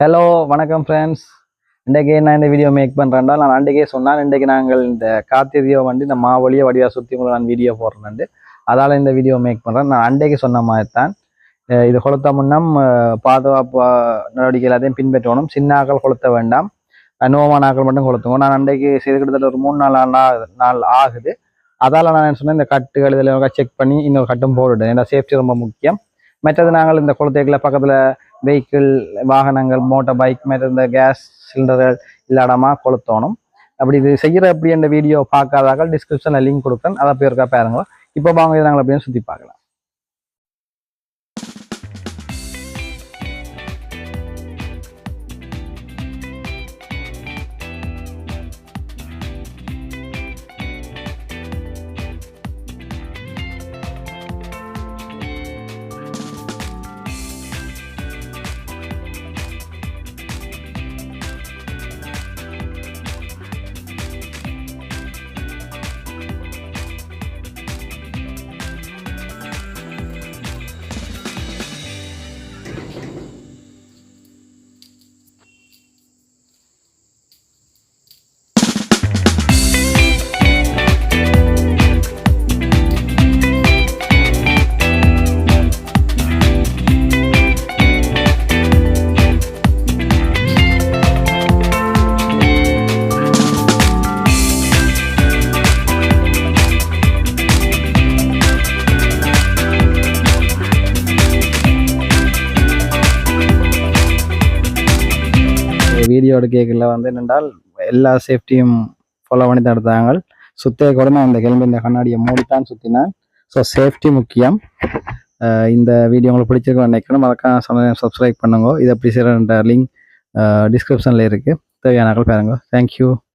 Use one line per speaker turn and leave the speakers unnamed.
Hello வணக்கம் friends. இன்றைக்கு நான் இந்த வீடியோ மேக் பண்ணுறேன்டா. நான் அன்றைக்கே சொன்னால் இன்றைக்கு நாங்கள் இந்த காத்திரியை வந்து இந்த மாவழியை வடிவாக சுற்றி உங்களை நான் வீடியோ போடுறேன். அதால் இந்த வீடியோ மேக் பண்ணுறேன். நான் அன்றைக்கு சொன்ன மாதிரி தான் இது கொளுத்த முன்னம் பாதுகாப்பு நடவடிக்கை எல்லாத்தையும் பின்பற்றணும். சின்ன ஆக்கள் கொளுத்த வேண்டாம், நோமான ஆக்கள் மட்டும் கொளுத்துவோம். நான் அன்றைக்கு செய்து கிட்டத்தட்ட ஒரு 3-4 நாள் ஆகுது. அதால் நான் சொன்னேன் இந்த கட்டுகள் இதில் செக் பண்ணி இன்னொரு கட்டும் போட்டுட்டேன். ஏன்னா சேஃப்டி ரொம்ப முக்கியம். மற்றது நாங்கள் இந்த குளத்தைகளை பக்கத்தில் வெஹிக்கிள் வாகனங்கள் மோட்டார் பைக் மற்ற இந்த கேஸ் சிலிண்டர்கள் இல்லாடமா கொளுத்தணும். அப்படி இது செய்கிற அப்படி அந்த வீடியோ பார்க்காதாக்கள் டிஸ்கிரிப்ஷனில் லிங்க் கொடுக்குறேன், அதை போய் இருக்கா பாருங்க. இப்போ வாங்க நாங்கள் அப்படியே சுற்றி பார்க்கலாம். வீடியோ எடுக்கல வந்து என்னென்றால் எல்லா சேஃப்டியும் ஃபாலோ பண்ணி தான் எடுத்தாங்க. சுத்தே கூட நான் இந்த கிளம்பி இந்த கண்ணாடியை மூடித்தான் சுற்றினேன். ஸோ சேஃப்டி முக்கியம். இந்த வீடியோ உங்களுக்கு பிடிச்சிருக்கோம் நினைக்கணும். மறக்காம சப்ஸ்கிரைப் பண்ணுங்க. இதை எப்படி செய்கிற லிங்க் டிஸ்கிரிப்ஷனில் இருக்குது. தேவையான பாருங்க. தேங்க்யூ.